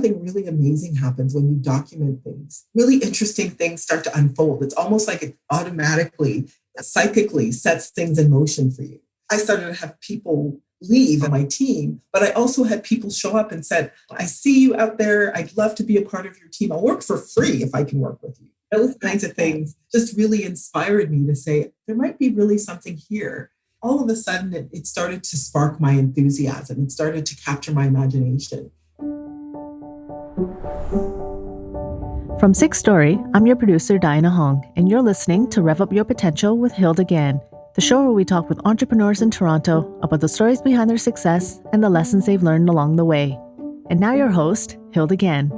something really amazing happens when you document things. Really interesting things start to unfold. It's almost like it automatically, psychically sets things in motion for you. I started to have people leave my team, but I also had people show up and said, I see you out there. I'd love to be a part of your team. I'll work for free if I can work with you. Those kinds of things just really inspired me to say, there might be really something here. All of a sudden, it started to spark my enthusiasm. It started to capture my imagination. From Six Story, I'm your producer, Diana Hong, and you're listening to Rev Up Your Potential with Hilda again, the show where we talk with entrepreneurs in Toronto about the stories behind their success and the lessons they've learned along the way. And now your host, Hilda again.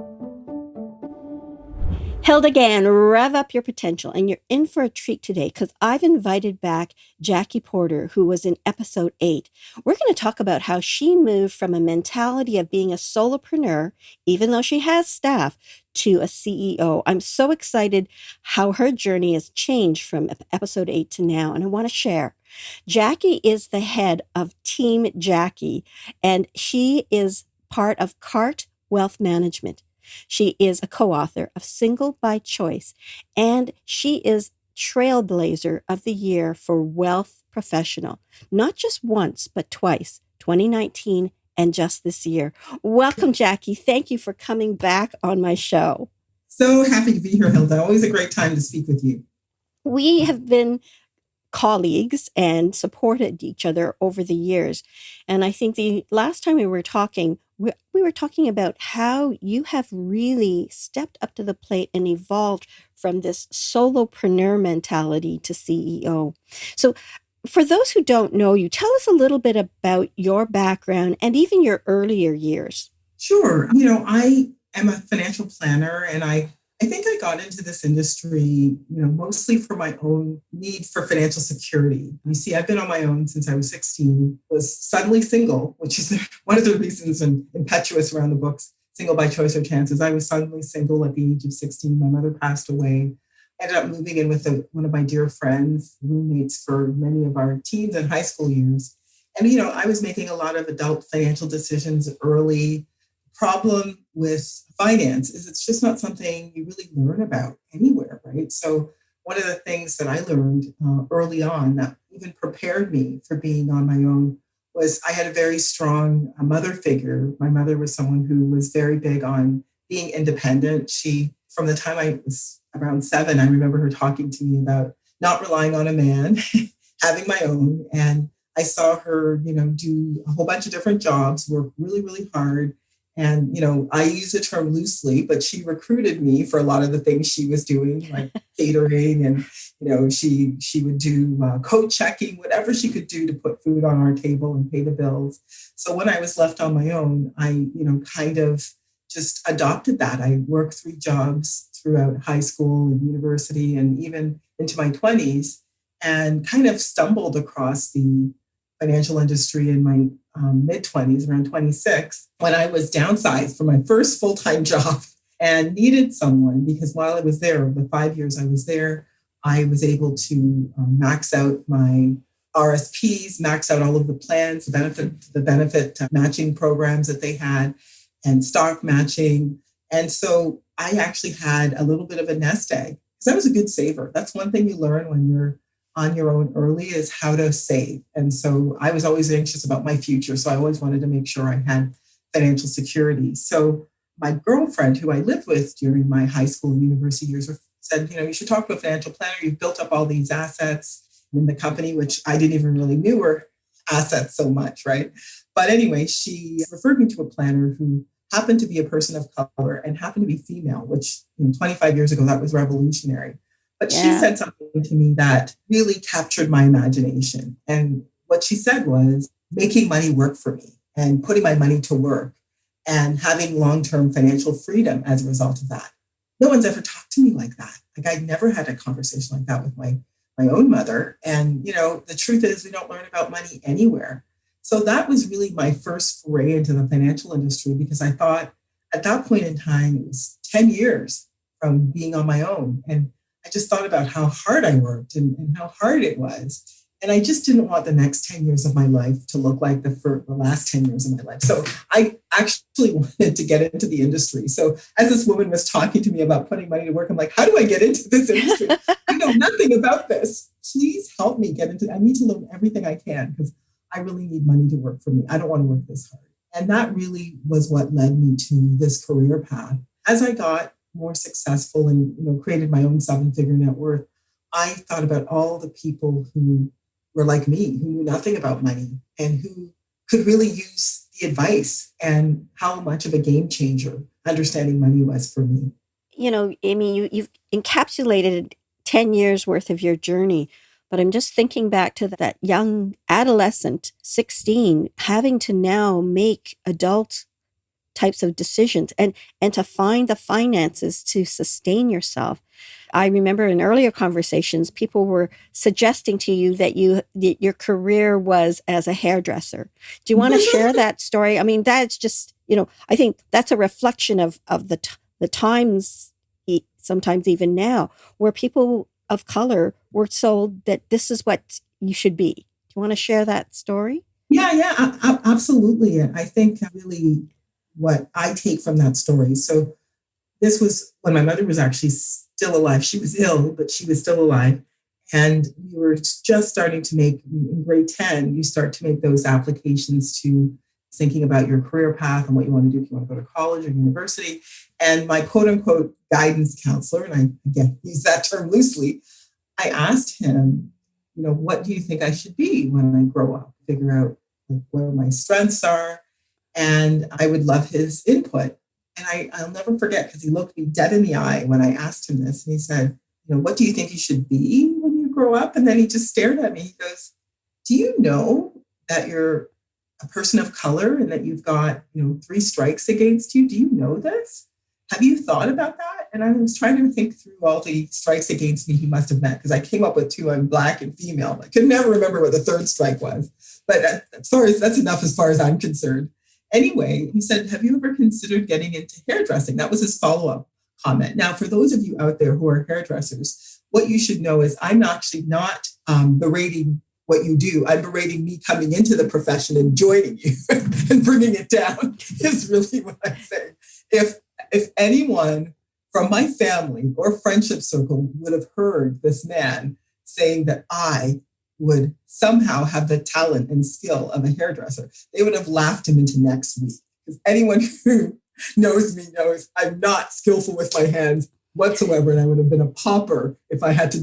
Hilda again, rev up your potential, and you're in for a treat today because I've invited back Jackie Porter, who was in episode 8. We're going to talk about how she moved from a mentality of being a solopreneur, even though she has staff, to a CEO. I'm so excited how her journey has changed from episode 8 to now, and I want to share. Jackie is the head of Team Jackie, and she is part of CART Wealth Management. She is a co-author of Single by Choice, and she is Trailblazer of the Year for Wealth Professional, not just once, but twice, 2019 and just this year. Welcome, Jackie. Thank you for coming back on my show. So happy to be here, Hilda. Always a great time to speak with you. We have been colleagues and supported each other over the years. And I think the last time we were talking, we were talking about how you have really stepped up to the plate and evolved from this solopreneur mentality to CEO. So for those who don't know you, tell us a little bit about your background and even your earlier years. Sure. I am a financial planner, and I think I got into this industry, mostly for my own need for financial security. You see, I've been on my own since I was 16, was suddenly single, which is one of the reasons I'm impetuous around the books, Single by Choice or Chances. I was suddenly single at the age of 16. My mother passed away. I ended up moving in with one of my dear friends, roommates for many of our teens and high school years. And, I was making a lot of adult financial decisions early. Problem with finance is it's just not something you really learn about anywhere, right? So one of the things that I learned early on that even prepared me for being on my own was I had a very strong mother figure. My mother was someone who was very big on being independent. She, from the time I was around 7, I remember her talking to me about not relying on a man, having my own. And I saw her, do a whole bunch of different jobs, work really, really hard. And, I use the term loosely, but she recruited me for a lot of the things she was doing, like catering, and, she would do code checking, whatever she could do to put food on our table and pay the bills. So when I was left on my own, I, kind of just adopted that. I worked 3 jobs throughout high school and university and even into my 20s, and kind of stumbled across the financial industry in my mid-20s, around 26, when I was downsized from my first full-time job and needed someone, because while I was there, the 5 years I was there, I was able to max out my RSPs, max out all of the plans, the benefit matching programs that they had, and stock matching. And so I actually had a little bit of a nest egg, because I was a good saver. That's one thing you learn when you're on your own early, is how to save. And so I was always anxious about my future. So I always wanted to make sure I had financial security. So my girlfriend, who I lived with during my high school and university years, said, you should talk to a financial planner. You've built up all these assets in the company, which I didn't even really knew were assets so much, right? But anyway, she referred me to a planner who happened to be a person of color and happened to be female, which 25 years ago, that was revolutionary. But she said something to me that really captured my imagination. And what she said was making money work for me and putting my money to work and having long-term financial freedom as a result of that. No one's ever talked to me like that. Like, I never had a conversation like that with my own mother. And, the truth is we don't learn about money anywhere. So that was really my first foray into the financial industry, because I thought at that point in time, it was 10 years from being on my own. And I just thought about how hard I worked and how hard it was. And I just didn't want the next 10 years of my life to look like the last 10 years of my life. So I actually wanted to get into the industry. So as this woman was talking to me about putting money to work, I'm like, how do I get into this industry? I know nothing about this. Please help me get into it. I need to learn everything I can because I really need money to work for me. I don't want to work this hard. And that really was what led me to this career path. As I got more successful and created my own 7-figure net worth, I thought about all the people who were like me, who knew nothing about money and who could really use the advice, and how much of a game changer understanding money was for me. Amy, you've encapsulated 10 years worth of your journey, but I'm just thinking back to that young adolescent, 16, having to now make adult types of decisions and to find the finances to sustain yourself. I remember in earlier conversations, people were suggesting to you that your career was as a hairdresser. Do you want to share that story? I mean, that's just, I think that's a reflection of the times, sometimes even now, where people of color were told that this is what you should be. Do you want to share that story? Yeah, absolutely. I think really what I take from that story. So this was when my mother was actually still alive. She was ill, but she was still alive. And we were just starting to make, in grade 10, you start to make those applications to thinking about your career path and what you want to do if you want to go to college or university. And my quote unquote guidance counselor, and I again use that term loosely, I asked him, what do you think I should be when I grow up? Figure out where my strengths are. And I would love his input. And I'll never forget, because he looked me dead in the eye when I asked him this. And he said, what do you think you should be when you grow up? And then he just stared at me. He goes, do you know that you're a person of color and that you've got, 3 strikes against you? Do you know this? Have you thought about that? And I was trying to think through all the strikes against me he must have met, because I came up with 2, I'm Black and female. I could never remember what the 3rd strike was. But that's enough as far as I'm concerned. Anyway, he said, have you ever considered getting into hairdressing? That was his follow-up comment. Now, for those of you out there who are hairdressers, what you should know is I'm actually not berating what you do. I'm berating me coming into the profession and joining you and bringing it down is really what I'm saying. If anyone from my family or friendship circle would have heard this man saying that I would somehow have the talent and skill of a hairdresser, they would have laughed him into next week. Because anyone who knows me knows I'm not skillful with my hands whatsoever, and I would have been a pauper if I had to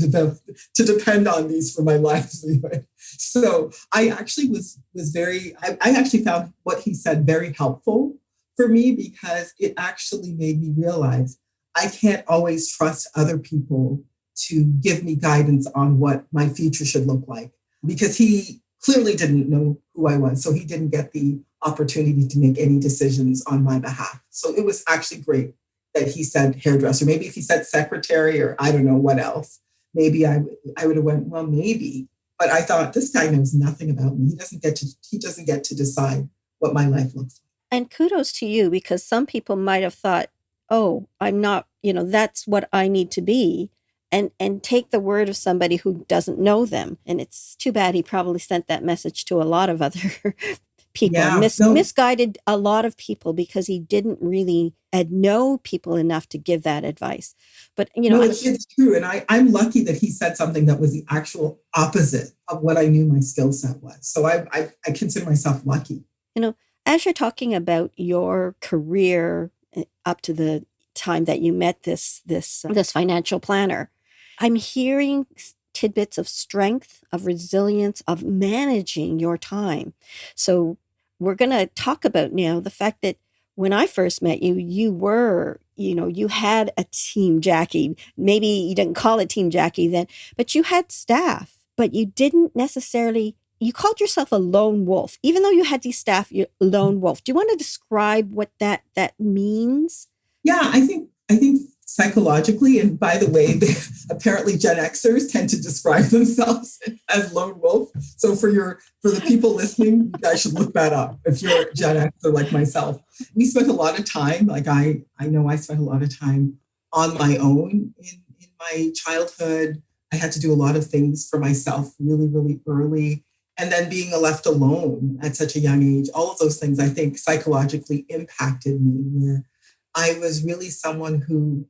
depend on these for my livelihood. So I actually was I actually found what he said very helpful for me, because it actually made me realize I can't always trust other people to give me guidance on what my future should look like, because he clearly didn't know who I was. So he didn't get the opportunity to make any decisions on my behalf. So it was actually great that he said hairdresser. Maybe if he said secretary or I don't know what else, maybe I would have went, well, maybe. But I thought, this guy knows nothing about me. He doesn't get to decide what my life looks like. And kudos to you, because some people might have thought, oh, I'm not, that's what I need to be. And take the word of somebody who doesn't know them. And it's too bad he probably sent that message to a lot of other people, misguided a lot of people, because he didn't really know people enough to give that advice. But, no, it's true. And I'm lucky that he said something that was the actual opposite of what I knew my skill set was. So I consider myself lucky. As you're talking about your career up to the time that you met this financial planner, I'm hearing tidbits of strength, of resilience, of managing your time. So we're going to talk about now the fact that when I first met you, you had a team Jackie. Maybe you didn't call it Team Jackie then, but you had staff, but you didn't necessarily, you called yourself a lone wolf. Even though you had these staff, you're a lone wolf. Do you want to describe what that means? Yeah, I think psychologically, and by the way, apparently Gen Xers tend to describe themselves as lone wolf. So for the people listening, you guys should look that up if you're Gen Xer like myself. We spent a lot of time, like I know I spent a lot of time on my own in my childhood, I had to do a lot of things for myself really, really early. And then being left alone at such a young age, all of those things I think psychologically impacted me, where I was really someone who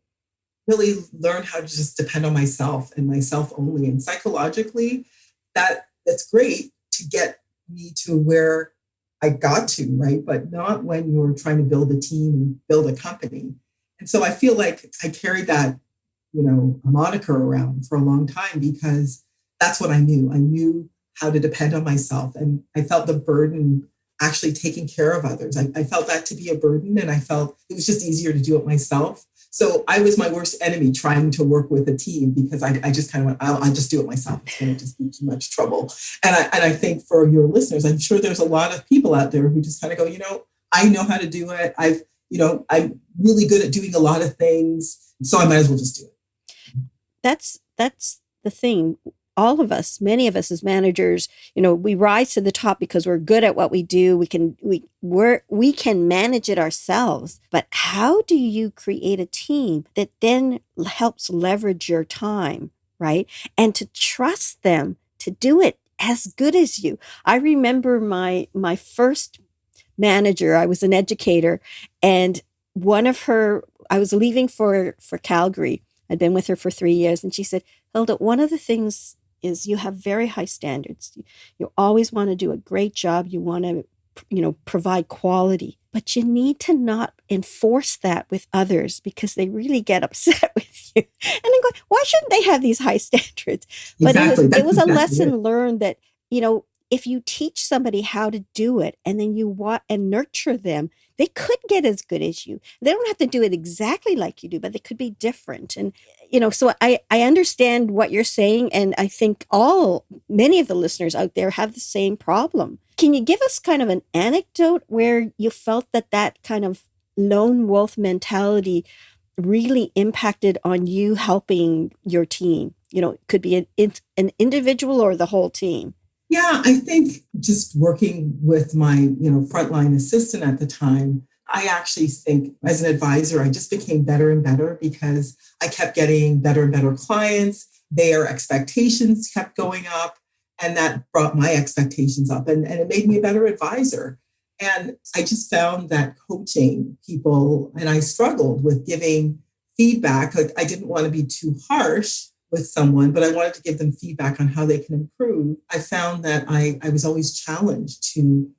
really learned how to just depend on myself and myself only. And psychologically, that's great to get me to where I got to, right? But not when you're trying to build a team and build a company. And so I feel like I carried that, a moniker around for a long time because that's what I knew. I knew how to depend on myself. And I felt the burden actually taking care of others. I felt that to be a burden, and I felt it was just easier to do it myself. So I was my worst enemy trying to work with a team because I just kind of went, I'll just do it myself. It's going to just be too much trouble. And I think for your listeners, I'm sure there's a lot of people out there who just kind of go, I know how to do it. I'm really good at doing a lot of things, so I might as well just do it. That's the thing. All of us, many of us as managers, we rise to the top because we're good at what we do. We can manage it ourselves. But how do you create a team that then helps leverage your time, right? And to trust them to do it as good as you. I remember my first manager. I was an educator, and I was leaving for Calgary. I'd been with her for 3 years, and she said, Hilda, one of the things is you have very high standards. You always want to do a great job. You want to, provide quality, but you need to not enforce that with others because they really get upset with you. And I'm going, why shouldn't they have these high standards? But it was a lesson learned that, if you teach somebody how to do it and then you and nurture them, they could get as good as you. They don't have to do it exactly like you do, but they could be different. And, so I understand what you're saying. And I think many of the listeners out there have the same problem. Can you give us kind of an anecdote where you felt that kind of lone wolf mentality really impacted on you helping your team? It could be an individual or the whole team. Yeah, I think just working with my, frontline assistant at the time, I actually think as an advisor, I just became better and better because I kept getting better and better clients. Their expectations kept going up, and that brought my expectations up, and it made me a better advisor. And I just found that coaching people, and I struggled with giving feedback. Like I didn't want to be too harsh with someone, but I wanted to give them feedback on how they can improve. I found that I was always challenged to,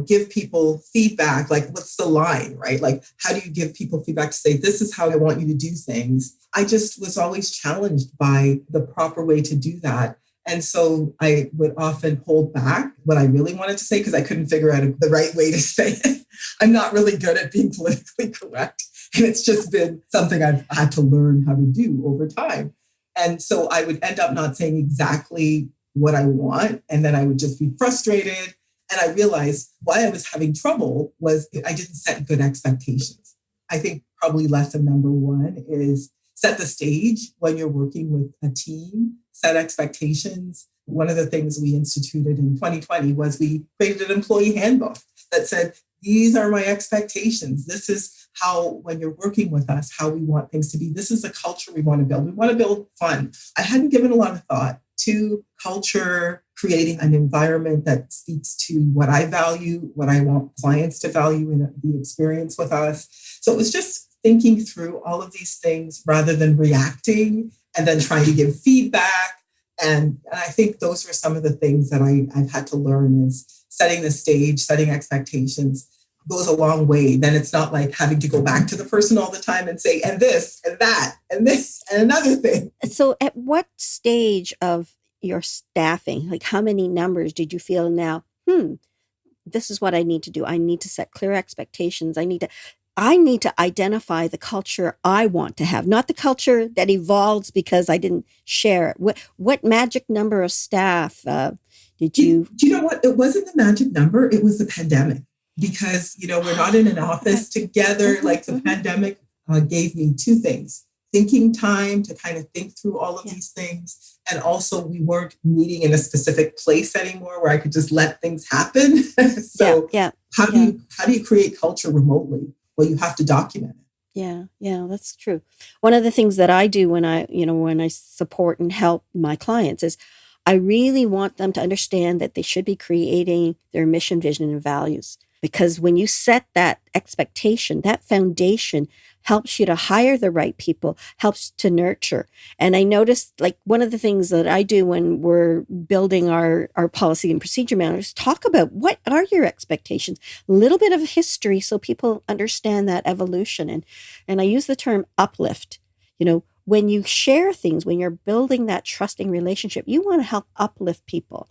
give people feedback. Like, what's the line, right? Like, how do you give people feedback to say, this is how I want you to do things? I just was always challenged by the proper way to do that. And so I would often hold back what I really wanted to say because I couldn't figure out the right way to say it. I'm not really good at being politically correct. And it's just been something I've had to learn how to do over time. And so I would end up not saying exactly what I want. And then I would just be frustrated. And I realized why I was having trouble was I didn't set good expectations. I think probably lesson number one is set the stage when you're working with a team, set expectations. One of the things we instituted in 2020 was we created an employee handbook that said, these are my expectations. This is how, when you're working with us, how we want things to be. This is the culture we want to build. We want to build fun. I hadn't given a lot of thought to culture, creating an environment that speaks to what I value, what I want clients to value in the experience with us. So it was just thinking through all of these things rather than reacting and then trying to give feedback. And I think those were some of the things that I've had to learn is setting the stage, setting expectations goes a long way. Then it's not like having to go back to the person all the time and say, and this, and that, and this, and another thing. So at what stage of your staffing, like how many numbers did you feel now, this is what I need to do. I need to set clear expectations. I need to identify the culture I want to have, not the culture that evolves because I didn't share it. What magic number of staff did you? Do you know what? It wasn't the magic number. It was the pandemic. Because, we're not in an office together. Like the pandemic gave me two things, thinking time to kind of think through all of these things. And also we weren't meeting in a specific place anymore where I could just let things happen. So how do you create culture remotely? Well, you have to document it. Yeah, that's true. One of the things that I do when I support and help my clients is I really want them to understand that they should be creating their mission, vision, and values. Because when you set that expectation, that foundation helps you to hire the right people, helps to nurture. And I noticed, like, one of the things that I do when we're building our policy and procedure manuals, talk about what are your expectations, a little bit of history so people understand that evolution. And I use the term uplift. When you share things, when you're building that trusting relationship, you want to help uplift people.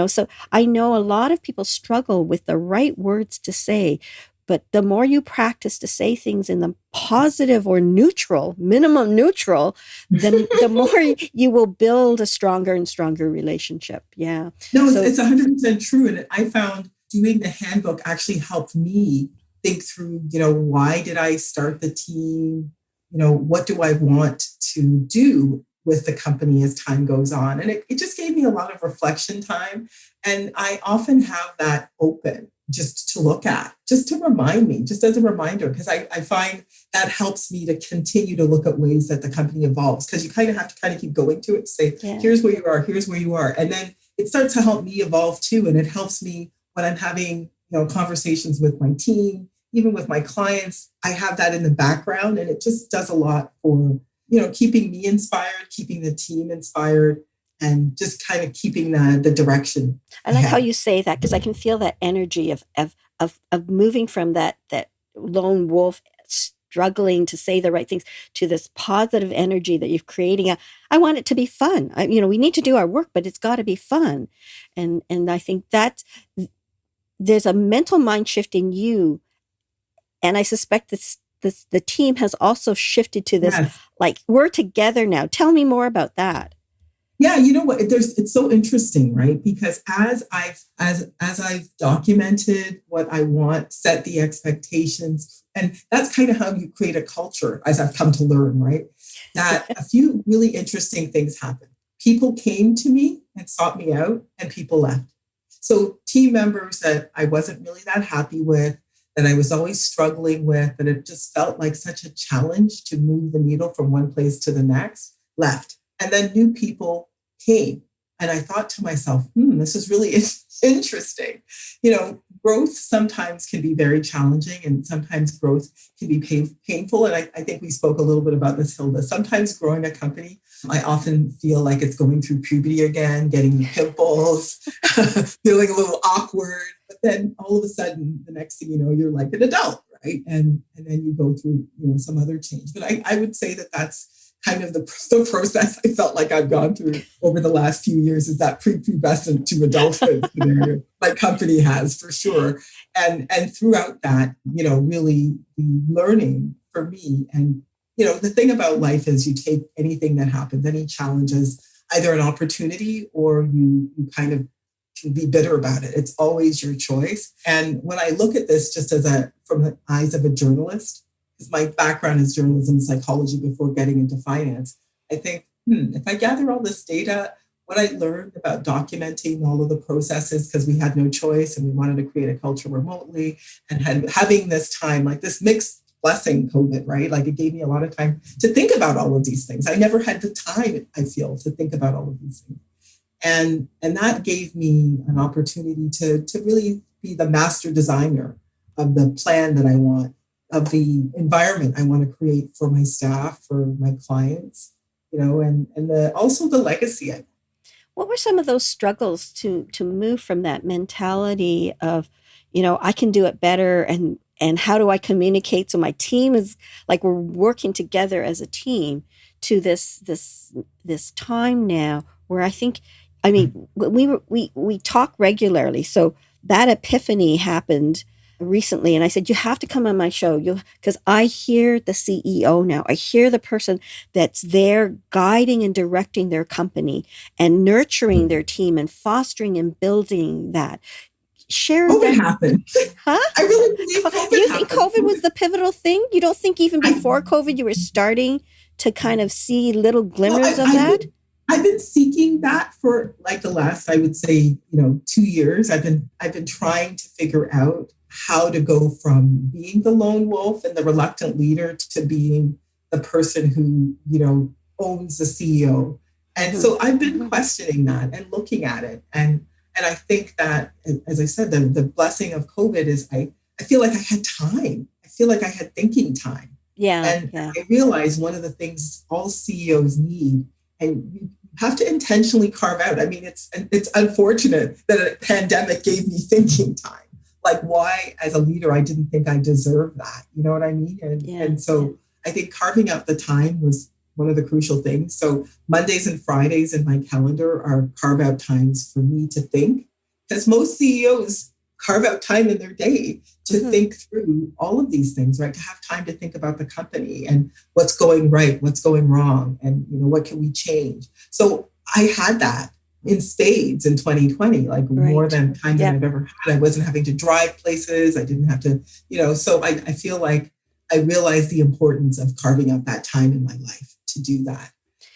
So I know a lot of people struggle with the right words to say, but the more you practice to say things in the positive or neutral, minimum neutral, the more you will build a stronger and stronger relationship. Yeah. No, So it's 100% true. And I found doing the handbook actually helped me think through, why did I start the team? What do I want to do with the company as time goes on? And it just gave me a lot of reflection time. And I often have that open just to look at, just to remind me, just as a reminder, because I find that helps me to continue to look at ways that the company evolves, because you kind of have to kind of keep going to it, say, yeah. here's where you are, here's where you are. And then it starts to help me evolve too. And it helps me when I'm having, conversations with my team, even with my clients. I have that in the background, and it just does a lot for, keeping me inspired, keeping the team inspired, and just kind of keeping the direction. I like how you say that, because I can feel that energy of moving from that lone wolf struggling to say the right things to this positive energy that you're creating. I want it to be fun. We need to do our work, but it's got to be fun. And I think that there's a mental mind shift in you. And I suspect the team has also shifted to this, Yes. like, we're together now. Tell me more about that. Yeah, you know what? It's so interesting, right? Because as I've documented what I want, set the expectations, and that's kind of how you create a culture, as I've come to learn, right? That a few really interesting things happened. People came to me and sought me out, and people left. So team members that I wasn't really that happy with, that I was always struggling with, that it just felt like such a challenge to move the needle from one place to the next, left. And then new people came. And I thought to myself, this is really interesting. Growth sometimes can be very challenging, and sometimes growth can be painful. And I think we spoke a little bit about this, Hilda. Sometimes growing a company, I often feel like it's going through puberty again, getting pimples, feeling a little awkward. But then all of a sudden, the next thing you know, you're like an adult, right? And then you go through, some other change. But I would say that that's kind of the process I felt like I've gone through over the last few years, is that prepubescent to adulthood scenario my company has, for sure. And throughout that, really the learning for me. And, the thing about life is you take anything that happens, any challenge, as either an opportunity, or you kind of can be bitter about it. It's always your choice. And when I look at this just from the eyes of a journalist, because my background is journalism and psychology before getting into finance, I think, if I gather all this data, what I learned about documenting all of the processes, because we had no choice and we wanted to create a culture remotely, and having this time, like this mixed blessing, COVID, right? Like, it gave me a lot of time to think about all of these things. I never had the time, I feel, to think about all of these things. And that gave me an opportunity to really be the master designer of the plan that I want, of the environment I want to create for my staff, for my clients, and also the legacy. What were some of those struggles to move from that mentality of, I can do it better, and how do I communicate so my team is like, we're working together as a team, to this time now where I think, we talk regularly, so that epiphany happened recently, and I said, you have to come on my show, because I hear the CEO now. I hear the person that's there guiding and directing their company and nurturing their team and fostering and building that. Share COVID that. happened. Huh? I really believe COVID You happened. think COVID was the pivotal thing? You don't think even before COVID you were starting to kind of see little glimmers of that? I've been seeking that for like the last, I would say, 2 years. I've been trying to figure out how to go from being the lone wolf and the reluctant leader to being the person who, owns the CEO. And so I've been questioning that and looking at it. And I think that, as I said, the blessing of COVID is I feel like I had time. I feel like I had thinking time. And I realized one of the things all CEOs need, and you have to intentionally carve out. I mean, it's unfortunate that a pandemic gave me thinking time. Like, why, as a leader, I didn't think I deserved that. You know what I mean? And so I think carving out the time was one of the crucial things. So Mondays and Fridays in my calendar are carve out times for me to think, because most CEOs carve out time in their day to think through all of these things, right? To have time to think about the company and what's going right, what's going wrong, and what can we change. So I had that in spades in 2020, like more than time than I've ever had. I wasn't having to drive places. I didn't have to, so I feel like I realized the importance of carving out that time in my life to do that.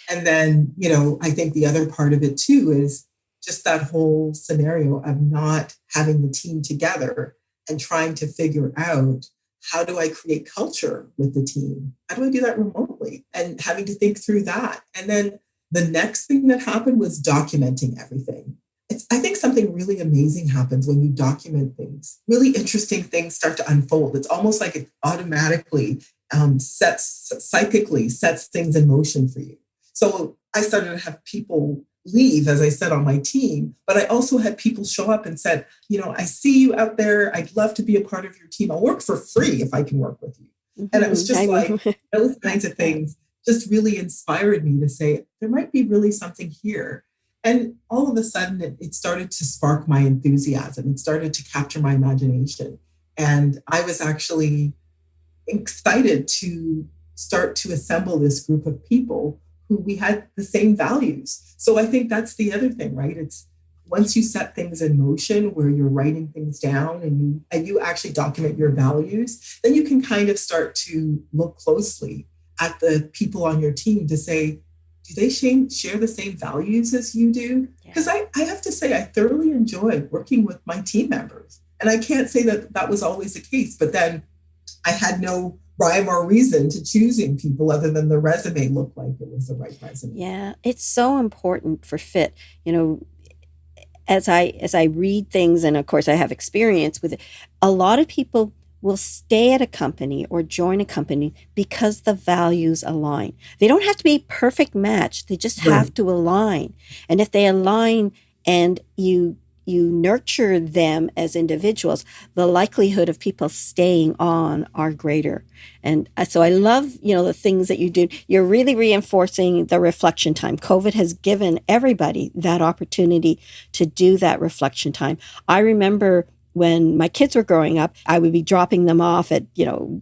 And then, I think the other part of it too is just that whole scenario of not having the team together and trying to figure out, how do I create culture with the team? How do I do that remotely? And having to think through that. And then the next thing that happened was documenting everything. I think something really amazing happens when you document things. Really interesting things start to unfold. It's almost like it automatically psychically sets things in motion for you. So I started to have people leave, as I said, on my team, but I also had people show up and said, I see you out there. I'd love to be a part of your team. I'll work for free if I can work with you. And it was just like those kinds of things just really inspired me to say, there might be really something here. And all of a sudden, it started to spark my enthusiasm. It started to capture my imagination. And I was actually excited to start to assemble this group of people who we had the same values. So I think that's the other thing, right? It's once you set things in motion where you're writing things down and you actually document your values, then you can kind of start to look closely at the people on your team to say, do they share the same values as you do? Because I have to say, I thoroughly enjoy working with my team members. And I can't say that was always the case, but then I had no rhyme or reason to choosing people other than the resume looked like it was the right resume. Yeah, it's so important for fit. As I read things, and of course I have experience with it, a lot of people will stay at a company or join a company because the values align. They don't have to be a perfect match. They just have to align. And if they align and you nurture them as individuals, the likelihood of people staying on are greater. And so I love, the things that you do. You're really reinforcing the reflection time. COVID has given everybody that opportunity to do that reflection time. I remember when my kids were growing up, I would be dropping them off at,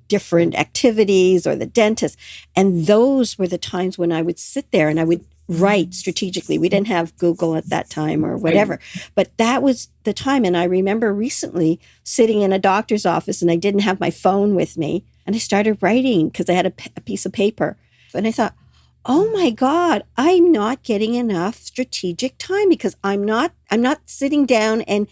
different activities or the dentist. And those were the times when I would sit there and I would write strategically. We didn't have Google at that time or whatever, but that was the time. And I remember recently sitting in a doctor's office and I didn't have my phone with me. And I started writing because I had a piece of paper. And I thought, oh my God, I'm not getting enough strategic time because I'm not sitting down and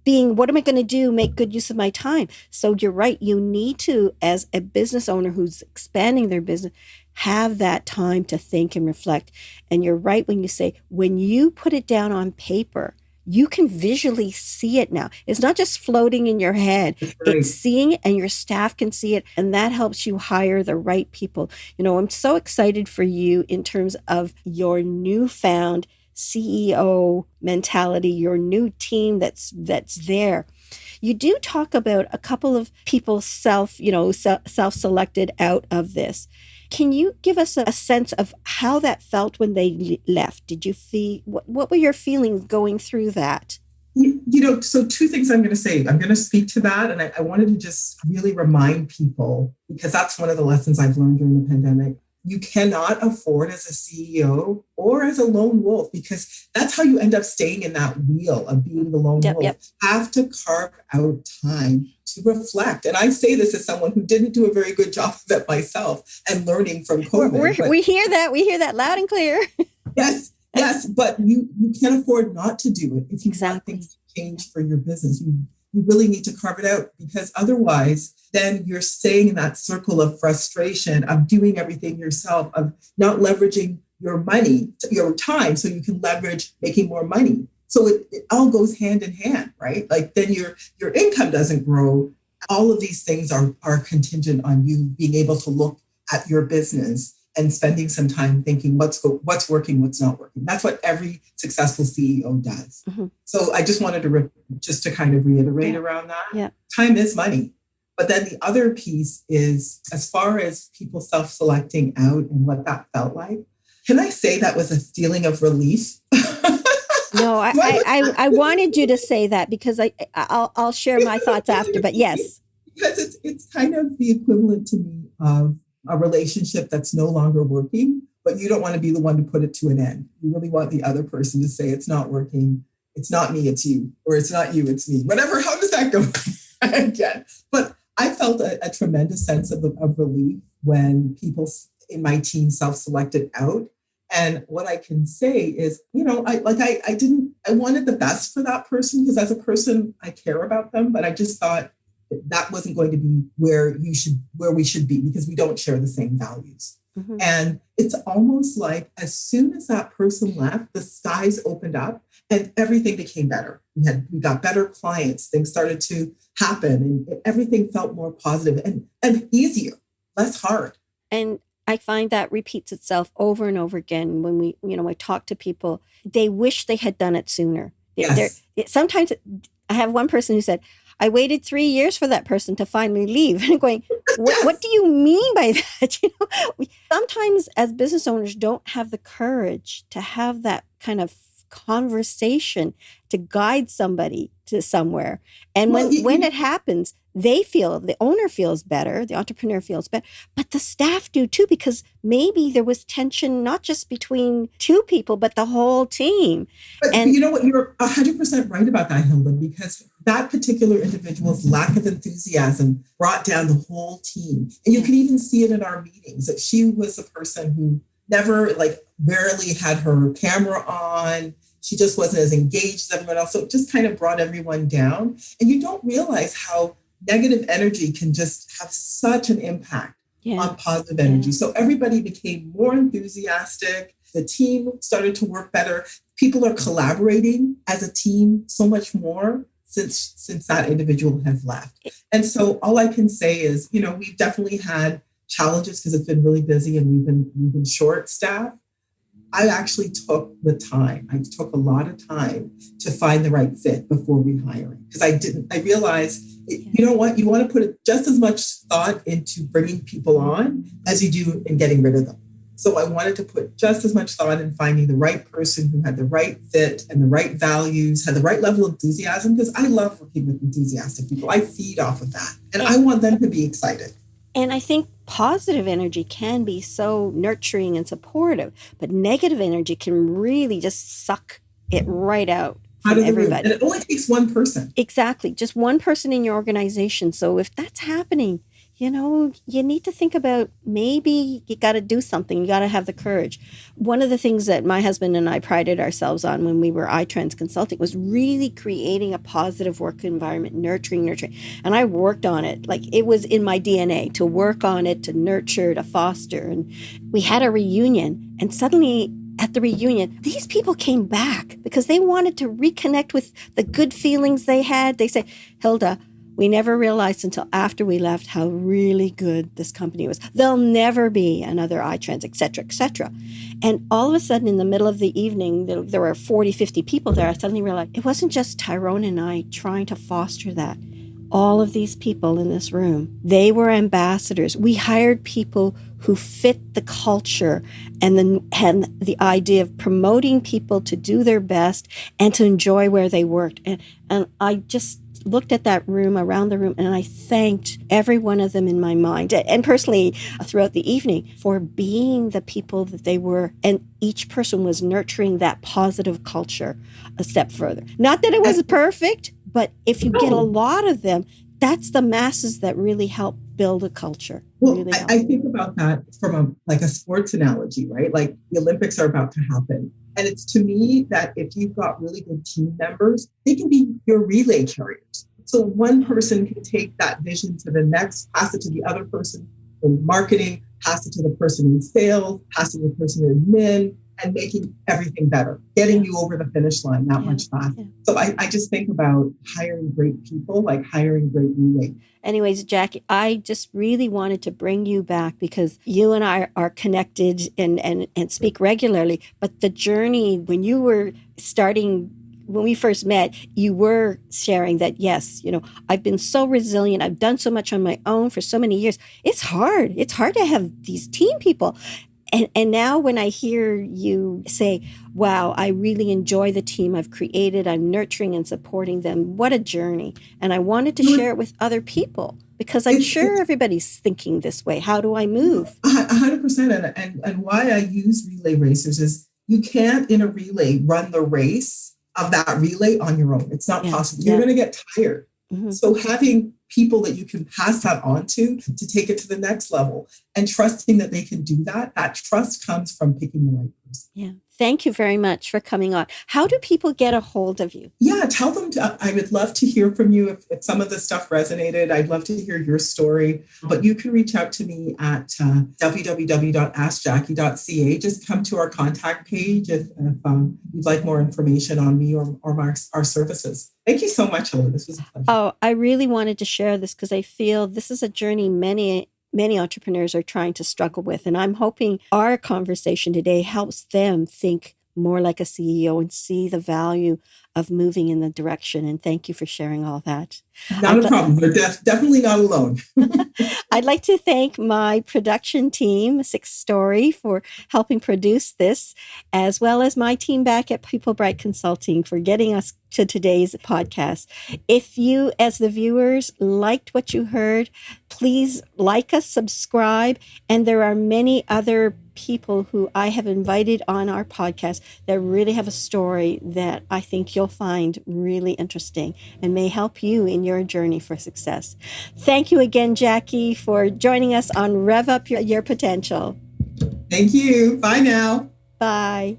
what am I going to do? Make good use of my time. So you're right. You need to, as a business owner who's expanding their business, have that time to think and reflect. And you're right when you say, when you put it down on paper, you can visually see it now. It's not just floating in your head. It's seeing it and your staff can see it. And that helps you hire the right people. I'm so excited for you in terms of your newfound CEO mentality, your new team that's there. You do talk about a couple of people self-selected out of this. Can you give us a sense of how that felt when they left? Did you feel, what were your feelings going through that? So two things I'm going to say. I'm going to speak to that. And I wanted to just really remind people, because that's one of the lessons I've learned during the pandemic. You cannot afford as a CEO or as a lone wolf, because that's how you end up staying in that wheel of being the lone wolf. Yep. Have to carve out time to reflect. And I say this as someone who didn't do a very good job of it myself and learning from COVID. We hear that. We hear that loud and clear. Yes. But you can't afford not to do it if you want things to change for your business. you really need to carve it out, because otherwise then you're staying in that circle of frustration, of doing everything yourself, of not leveraging your money, your time, so you can leverage making more money. So it all goes hand in hand, right? Like then your income doesn't grow. All of these things are contingent on you being able to look at your business and spending some time thinking what's working, what's not working. That's what every successful CEO does. Mm-hmm. So I just wanted to just to kind of reiterate around that. Yeah. Time is money. But then the other piece is, as far as people self-selecting out and what that felt like, can I say that was a feeling of relief? No, I wanted you to say that because I'll share my thoughts after, but yes. Because it's kind of the equivalent to me of a relationship that's no longer working, but you don't want to be the one to put it to an end. You really want the other person to say, it's not working. It's not me, it's you. Or it's not you, it's me. Whatever, how does that go again? But I felt a tremendous sense of relief when people in my team self-selected out. And what I can say is, I wanted the best for that person, because as a person, I care about them, but I just thought that wasn't going to be where we should be, because we don't share the same values. Mm-hmm. And it's almost like as soon as that person left, the skies opened up and everything became better. We got better clients, things started to happen, and everything felt more positive and easier, less hard. And I find that repeats itself over and over again when I talk to people. They wish they had done it sooner. Yes. Sometimes I have one person who said, I waited 3 years for that person to finally leave. And I'm going, what do you mean by that? We sometimes as business owners don't have the courage to have that kind of conversation to guide somebody to somewhere. And when it happens, the owner feels better, the entrepreneur feels better, but the staff do too, because maybe there was tension, not just between two people, but the whole team. But you know what? You're 100% right about that, Hilda, because that particular individual's lack of enthusiasm brought down the whole team. And you can even see it in our meetings, that she was a person who never, barely had her camera on. She just wasn't as engaged as everyone else. So it just kind of brought everyone down. And you don't realize how negative energy can just have such an impact on positive energy. Yeah. So everybody became more enthusiastic. The team started to work better. People are collaborating as a team so much more since that individual has left. And so all I can say is, we've definitely had challenges because it's been really busy and we've been short staffed. I actually took the time. I took a lot of time to find the right fit before rehiring, because I realized, you know what, you want to put just as much thought into bringing people on as you do in getting rid of them. So I wanted to put just as much thought in finding the right person who had the right fit and the right values, had the right level of enthusiasm, because I love working with enthusiastic people. I feed off of that, and I want them to be excited. And I think positive energy can be so nurturing and supportive, but negative energy can really just suck it right out from everybody. And it only takes one person. Exactly. Just one person in your organization. So if that's happening, you need to think about, maybe you got to do something. You got to have the courage. One of the things that my husband and I prided ourselves on when we were iTrends Consulting was really creating a positive work environment, nurturing. And I worked on it. It was in my DNA to work on it, to nurture, to foster. And we had a reunion, and suddenly at the reunion, these people came back because they wanted to reconnect with the good feelings they had. They say, Hilda, we never realized until after we left how really good this company was. There'll never be another iTrends, et cetera, et cetera. And all of a sudden, in the middle of the evening, there were 40, 50 people there. I suddenly realized it wasn't just Tyrone and I trying to foster that. All of these people in this room, they were ambassadors. We hired people who fit the culture and the idea of promoting people to do their best and to enjoy where they worked. And I just looked at that room, around the room, and I thanked every one of them in my mind, and personally throughout the evening, for being the people that they were. And each person was nurturing that positive culture a step further. Not that it was perfect, but if you get a lot of them, that's the masses that really help build a culture. Well, really I think about that from a sports analogy, right? Like the Olympics are about to happen. And it's to me that if you've got really good team members, they can be your relay carriers. So one person can take that vision to the next, pass it to the other person in marketing, pass it to the person in sales, pass it to the person in admin, and making everything better, getting you over the finish line that much faster. Yeah. So I just think about hiring great people, like hiring great roommates. Anyways, Jackie, I just really wanted to bring you back because you and I are connected and speak regularly. But the journey, when you were starting, when we first met, you were sharing that, yes, I've been so resilient. I've done so much on my own for so many years. It's hard. It's hard to have these team people. And now when I hear you say, wow, I really enjoy the team I've created, I'm nurturing and supporting them, what a journey. And I wanted to share it with other people because I'm sure everybody's thinking this way. How do I move? 100%. And why I use relay racers is you can't in a relay run the race of that relay on your own. It's not possible. You're going to get tired. Mm-hmm. So having people that you can pass that on to take it to the next level and trusting that they can do that trust comes from picking the right person. Yeah. Thank you very much for coming on. How do people get a hold of you? Yeah, tell them. I would love to hear from you if some of the stuff resonated. I'd love to hear your story. But you can reach out to me at www.askjackie.ca. Just come to our contact page if you'd like more information on me or our services. Thank you so much, Hilda. This was a pleasure. Oh, I really wanted to share this because I feel this is a journey many entrepreneurs are trying to struggle with. And I'm hoping our conversation today helps them think more like a CEO and see the value of moving in the direction. And thank you for sharing all that. Not a problem. They're definitely not alone. I'd like to thank my production team, Sixth Story, for helping produce this, as well as my team back at People Bright Consulting for getting us to today's podcast. If you, as the viewers, liked what you heard, please like us, subscribe, and there are many other people who I have invited on our podcast that really have a story that I think you'll find really interesting and may help you in your journey for success. Thank you again, Jackie, for joining us on Rev Up Your Potential. Thank you. Bye now. Bye.